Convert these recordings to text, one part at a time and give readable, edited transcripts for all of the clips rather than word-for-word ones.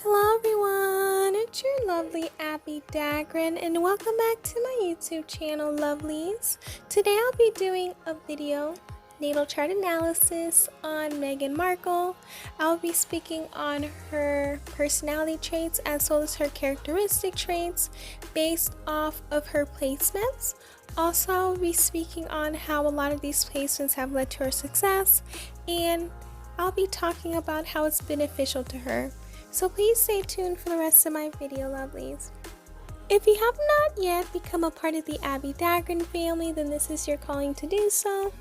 Hello everyone, it's your lovely Abbie Dagrin and welcome back to my YouTube channel, lovelies. Today I'll be doing a video natal chart analysis on Meghan Markle. I'll be speaking on her personality traits as well as her characteristic traits based off of her placements. Also, I'll be speaking on how a lot of these placements have led to her success, and I'll be talking about how it's beneficial to her. So please stay tuned for the rest of my video, lovelies. If you have not yet become a part of the Abbie Dagrin family, then this is your calling to do so.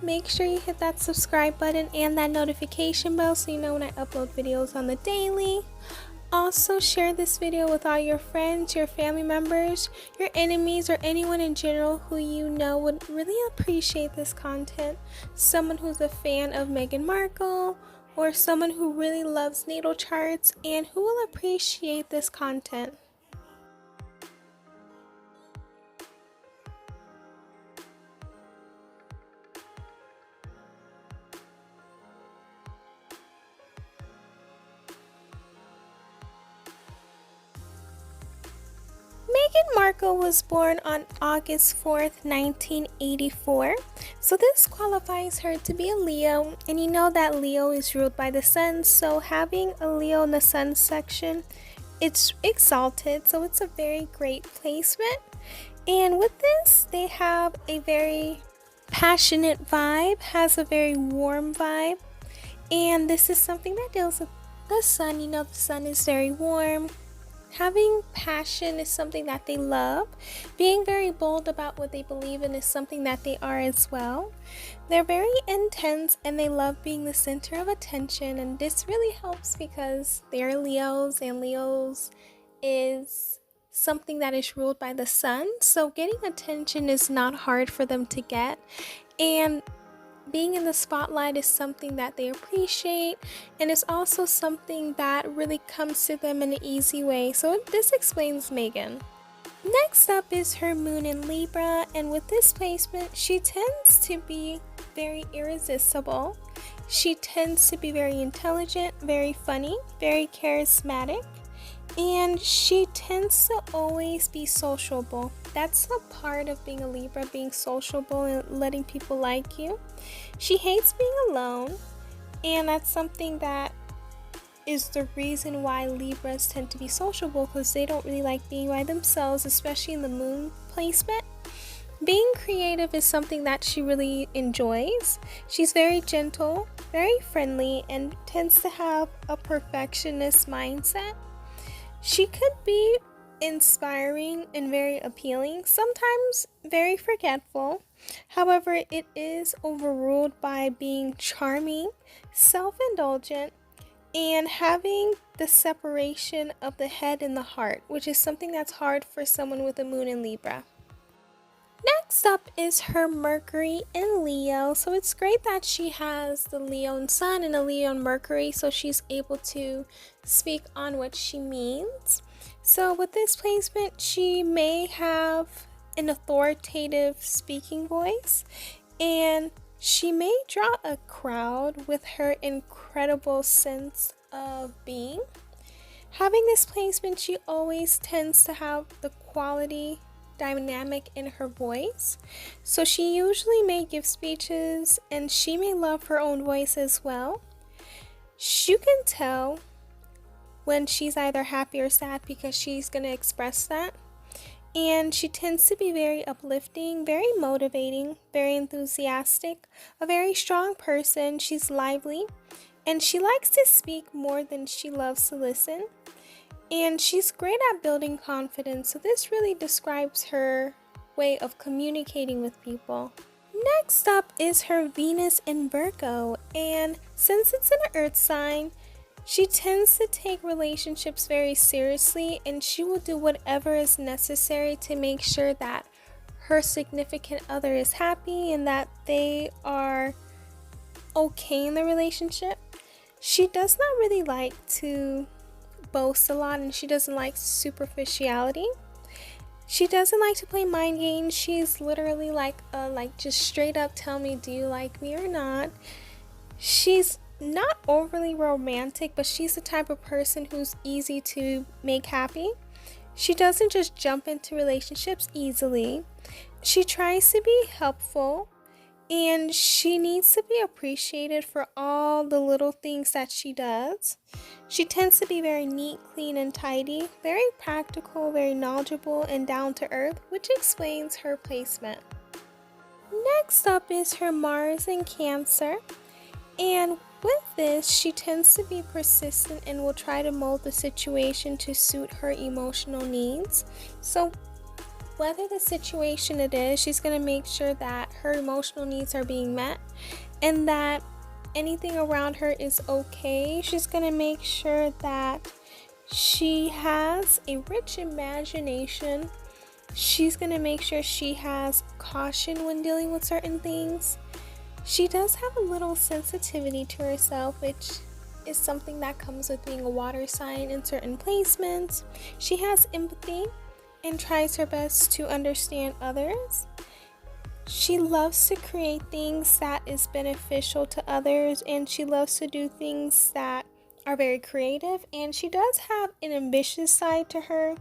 Make sure you hit that subscribe button and that notification bell so you know when I upload videos on the daily. Also, share this video with all your friends, your family members, your enemies, or anyone in general who you know would really appreciate this content. Someone who's a fan of Meghan Markle, or someone who really loves natal charts and who will appreciate this content. Meghan Markle was born on August 4th, 1984. So this qualifies her to be a Leo, and you know that Leo is ruled by the sun, so having a Leo in the sun section, it's exalted, so it's a very great placement. And with this, they have a very passionate vibe, has a very warm vibe, and this is something that deals with the sun. You know, the sun is very warm. Having passion is something that they love. Being very bold about what they believe in is something that they are as well. They're very intense and they love being the center of attention, and this really helps because they're Leos, and Leos is something that is ruled by the sun, so getting attention is not hard for them to get, and being in the spotlight is something that they appreciate, and it's also something that really comes to them in an easy way. So this explains Meghan. Next up is her moon in Libra, and with this placement, she tends to be very irresistible. She tends to be very intelligent, very funny, very charismatic, and she tends to always be sociable. That's a part of being a Libra, being sociable and letting people like you. She hates being alone, and that's something that is the reason why Libras tend to be sociable, because they don't really like being by themselves, especially in the moon placement. Being creative is something that she really enjoys. She's very gentle, very friendly, and tends to have a perfectionist mindset. She could be inspiring and very appealing, sometimes very forgetful. However, it is overruled by being charming, self-indulgent, and having the separation of the head and the heart, which is something that's hard for someone with a moon in Libra. Next up is her Mercury in Leo. So it's great that she has the Leo in Sun and a Leo in Mercury, so she's able to speak on what she means. So with this placement, she may have an authoritative speaking voice, and she may draw a crowd with her incredible sense of being. Having this placement, she always tends to have the quality dynamic in her voice, so she usually may give speeches, and she may love her own voice as well. You can tell when she's either happy or sad because she's going to express that, and she tends to be very uplifting, very motivating, very enthusiastic, a very strong person. She's lively, and she likes to speak more than she loves to listen. And she's great at building confidence, so this really describes her way of communicating with people. Next up is her Venus in Virgo, and since it's an earth sign, she tends to take relationships very seriously, and she will do whatever is necessary to make sure that her significant other is happy and that they are okay in the relationship. She does not really like to boast a lot, and she doesn't like superficiality. She doesn't like to play mind games. She's literally like just straight up tell me, do you like me or not? She's not overly romantic, but she's the type of person who's easy to make happy. She doesn't just jump into relationships easily. She tries to be helpful, and she needs to be appreciated for all the little things that she does. She tends to be very neat, clean, and tidy, very practical, very knowledgeable, and down to earth, which explains her placement. Next up is her Mars in Cancer. And with this, she tends to be persistent and will try to mold the situation to suit her emotional needs. So whether the situation it is, she's going to make sure that her emotional needs are being met and that anything around her is okay. She's going to make sure that she has a rich imagination. She's going to make sure she has caution when dealing with certain things. She does have a little sensitivity to herself, which is something that comes with being a water sign in certain placements. She has empathy and tries her best to understand others. She loves to create things that is beneficial to others, and she loves to do things that are very creative, and she does have an ambitious side to her,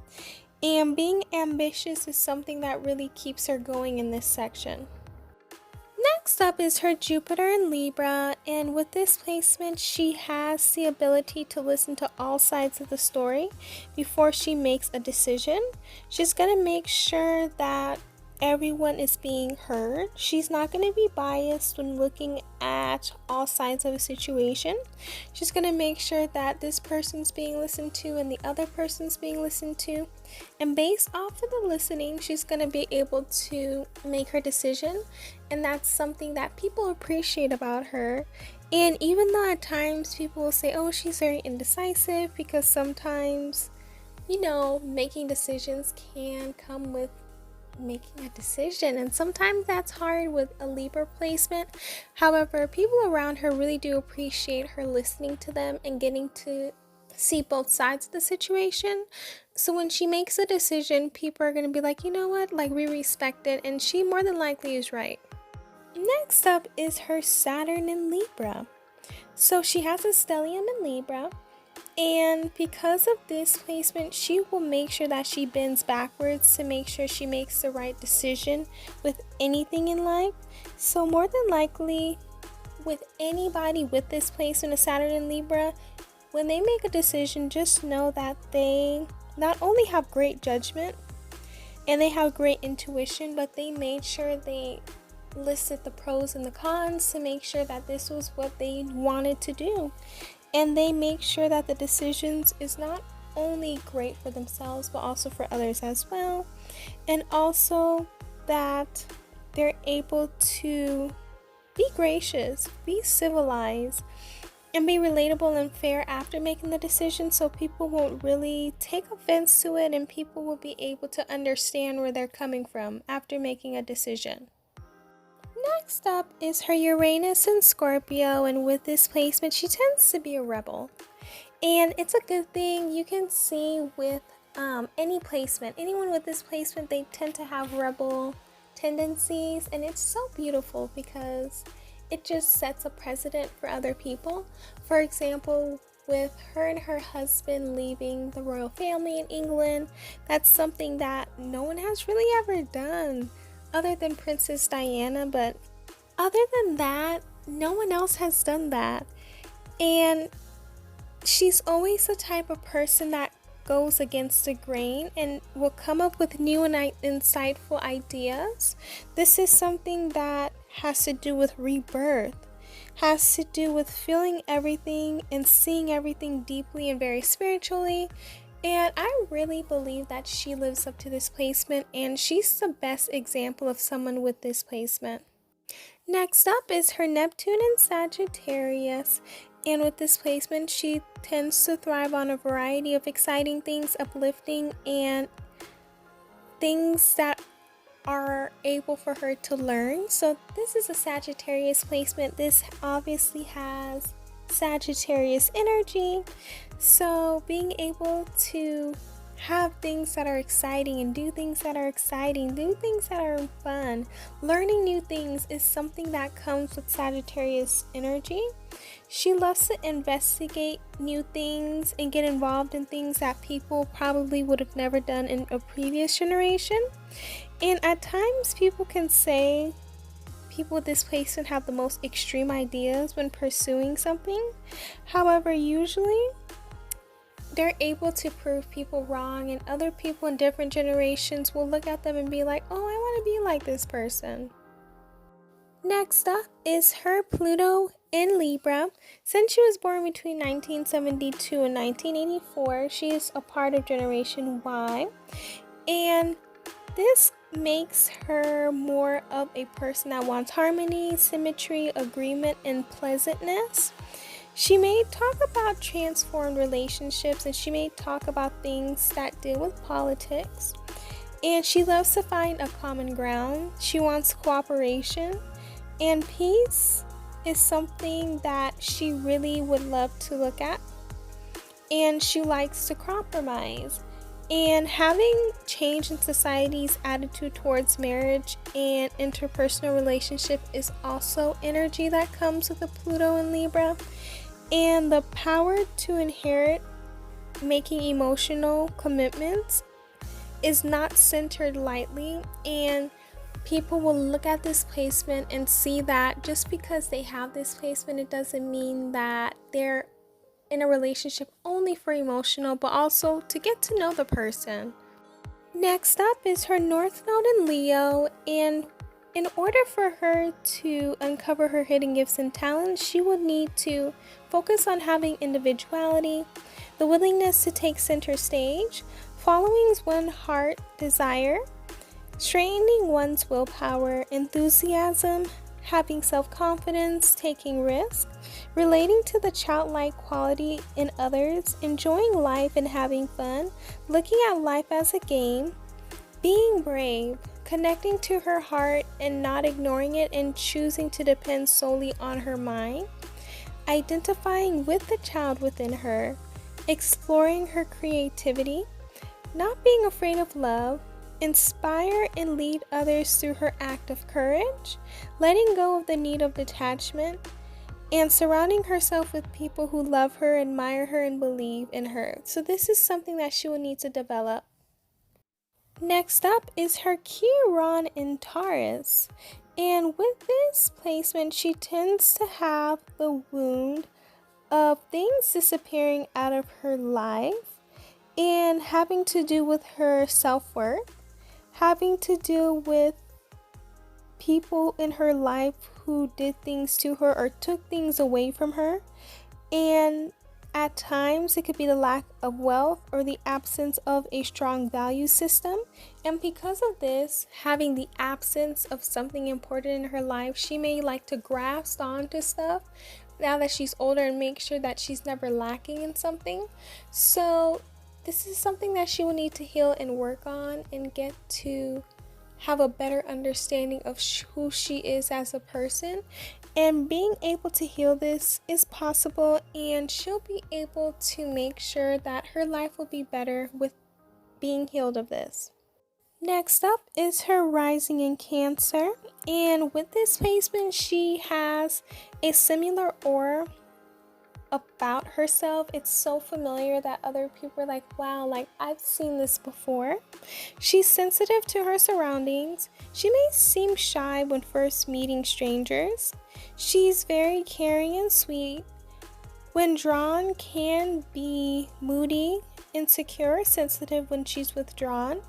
and being ambitious is something that really keeps her going in this section. Next up is her Jupiter in Libra, and with this placement, she has the ability to listen to all sides of the story before she makes a decision. She's going to make sure that everyone is being heard. She's not going to be biased when looking at all sides of a situation. She's going to make sure that this person's being listened to and the other person's being listened to. And based off of the listening, she's going to be able to make her decision. And that's something that people appreciate about her. And even though at times people will say, oh, she's very indecisive, because sometimes, making decisions can come with making a decision, and sometimes that's hard with a Libra placement. However, people around her really do appreciate her listening to them and getting to see both sides of the situation. So when she makes a decision, people are going to be like, you know what, like, we respect it, and she more than likely is right. Next up is her Saturn in Libra. So she has a stellium in Libra, and because of this placement, she will make sure that she bends backwards to make sure she makes the right decision with anything in life. So more than likely, with anybody with this placement of Saturn in Libra, when they make a decision, just know that they not only have great judgment and they have great intuition, but they made sure they listed the pros and the cons to make sure that this was what they wanted to do. And they make sure that the decisions is not only great for themselves, but also for others as well. And also that they're able to be gracious, be civilized, and be relatable and fair after making the decision, so people won't really take offense to it, and people will be able to understand where they're coming from after making a decision. Next up is her Uranus in Scorpio, and with this placement, she tends to be a rebel. And it's a good thing. You can see with any placement, anyone with this placement, they tend to have rebel tendencies, and it's so beautiful because it just sets a precedent for other people. For example, with her and her husband leaving the royal family in England, that's something that no one has really ever done other than Princess Diana, but other than that, no one else has done that. And she's always the type of person that goes against the grain and will come up with new and insightful ideas. This is something that has to do with rebirth, has to do with feeling everything and seeing everything deeply and very spiritually. And I really believe that she lives up to this placement, and she's the best example of someone with this placement. Next up is her Neptune in Sagittarius, and with this placement, she tends to thrive on a variety of exciting things, uplifting, and things that are able for her to learn. So this is a Sagittarius placement. This obviously has Sagittarius energy. So being able to have things that are exciting and do things that are exciting, do things that are fun, learning new things is something that comes with Sagittarius energy. She loves to investigate new things and get involved in things that people probably would have never done in a previous generation. And at times, people can say people with this placement have the most extreme ideas when pursuing something. However, usually they're able to prove people wrong, and other people in different generations will look at them and be like, oh, I want to be like this person. Next up is her Pluto in Libra. Since she was born between 1972 and 1984, she is a part of Generation Y, and this makes her more of a person that wants harmony, symmetry, agreement, and pleasantness. She may talk about transformed relationships, and she may talk about things that deal with politics. And she loves to find a common ground. She wants cooperation, and peace is something that she really would love to look at. And she likes to compromise. And having change in society's attitude towards marriage and interpersonal relationship is also energy that comes with the Pluto in Libra. And the power to inherit making emotional commitments is not centered lightly, and people will look at this placement and see that just because they have this placement, it doesn't mean that they're in a relationship only for emotional, but also to get to know the person. Next up is her North Node in Leo, and in order for her to uncover her hidden gifts and talents, she would need to focus on having individuality, the willingness to take center stage, following one's heart desire, strengthening one's willpower, enthusiasm, having self-confidence, taking risks, relating to the childlike quality in others, enjoying life and having fun, looking at life as a game, being brave, connecting to her heart and not ignoring it and choosing to depend solely on her mind, identifying with the child within her, exploring her creativity, not being afraid of love, inspire and lead others through her act of courage, letting go of the need of detachment, and surrounding herself with people who love her, admire her, and believe in her. So this is something that she will need to develop. Next up is her Chiron in Taurus. And with this placement, she tends to have the wound of things disappearing out of her life and having to do with her self-worth, having to do with people in her life who did things to her or took things away from her. And at times it could be the lack of wealth or the absence of a strong value system. And because of this, having the absence of something important in her life, she may like to grasp onto stuff now that she's older and make sure that she's never lacking in something. So this is something that she will need to heal and work on and get to have a better understanding of who she is as a person. And being able to heal this is possible, and she'll be able to make sure that her life will be better with being healed of this. Next up is her rising in Cancer, and with this placement she has a similar aura about herself. It's so familiar that other people are like, wow, like I've seen this before. She's sensitive to her surroundings. She may seem shy when first meeting strangers. She's very caring and sweet. When drawn, can be moody, insecure, sensitive when she's withdrawn.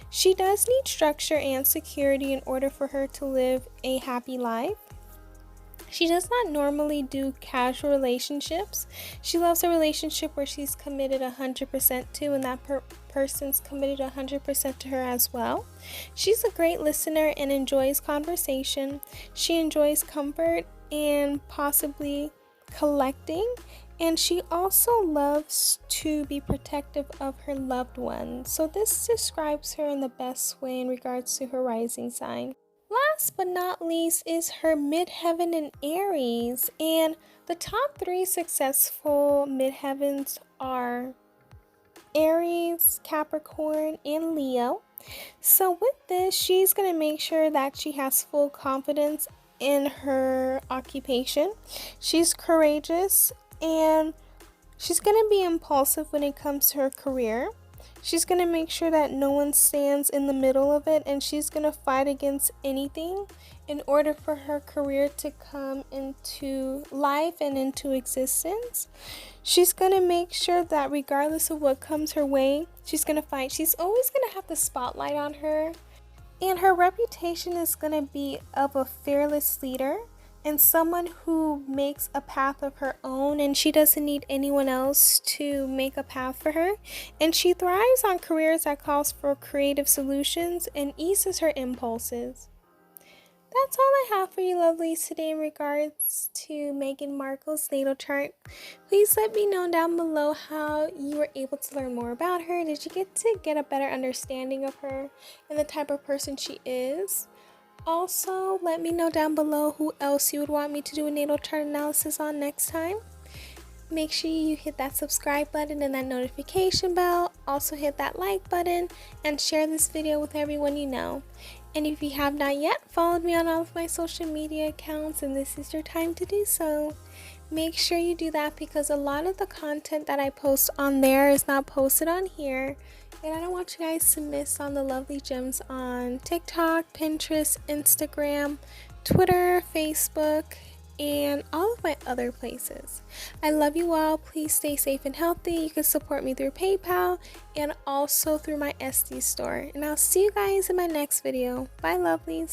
She does need structure and security in order for her to live a happy life. She does not normally do casual relationships. She loves a relationship where she's committed 100% to, and that person's committed 100% to her as well. She's a great listener and enjoys conversation. She enjoys comfort and possibly collecting. And she also loves to be protective of her loved ones. So this describes her in the best way in regards to her rising sign. Last but not least is her Midheaven in Aries, and the top 3 successful midheavens are Aries, Capricorn, and Leo. So with this, she's going to make sure that she has full confidence in her occupation. She's courageous and she's going to be impulsive when it comes to her career. She's going to make sure that no one stands in the middle of it, and she's going to fight against anything in order for her career to come into life and into existence. She's going to make sure that regardless of what comes her way, she's going to fight. She's always going to have the spotlight on her, and her reputation is going to be of a fearless leader and someone who makes a path of her own, and she doesn't need anyone else to make a path for her. And she thrives on careers that calls for creative solutions and eases her impulses. That's all I have for you lovelies today in regards to Meghan Markle's natal chart. Please let me know down below how you were able to learn more about her. Did you get a better understanding of her and the type of person she is? Also, let me know down below who else you would want me to do a natal chart analysis on next time. Make sure you hit that subscribe button and that notification bell. Also hit that like button and share this video with everyone you know. And if you have not yet followed me on all of my social media accounts, and this is your time to do so, make sure you do that, because a lot of the content that I post on there is not posted on here. And I don't want you guys to miss on the lovely gems on TikTok, Pinterest, Instagram, Twitter, Facebook, and all of my other places. I love you all. Please stay safe and healthy. You can support me through PayPal and also through my SD store. And I'll see you guys in my next video. Bye, lovelies.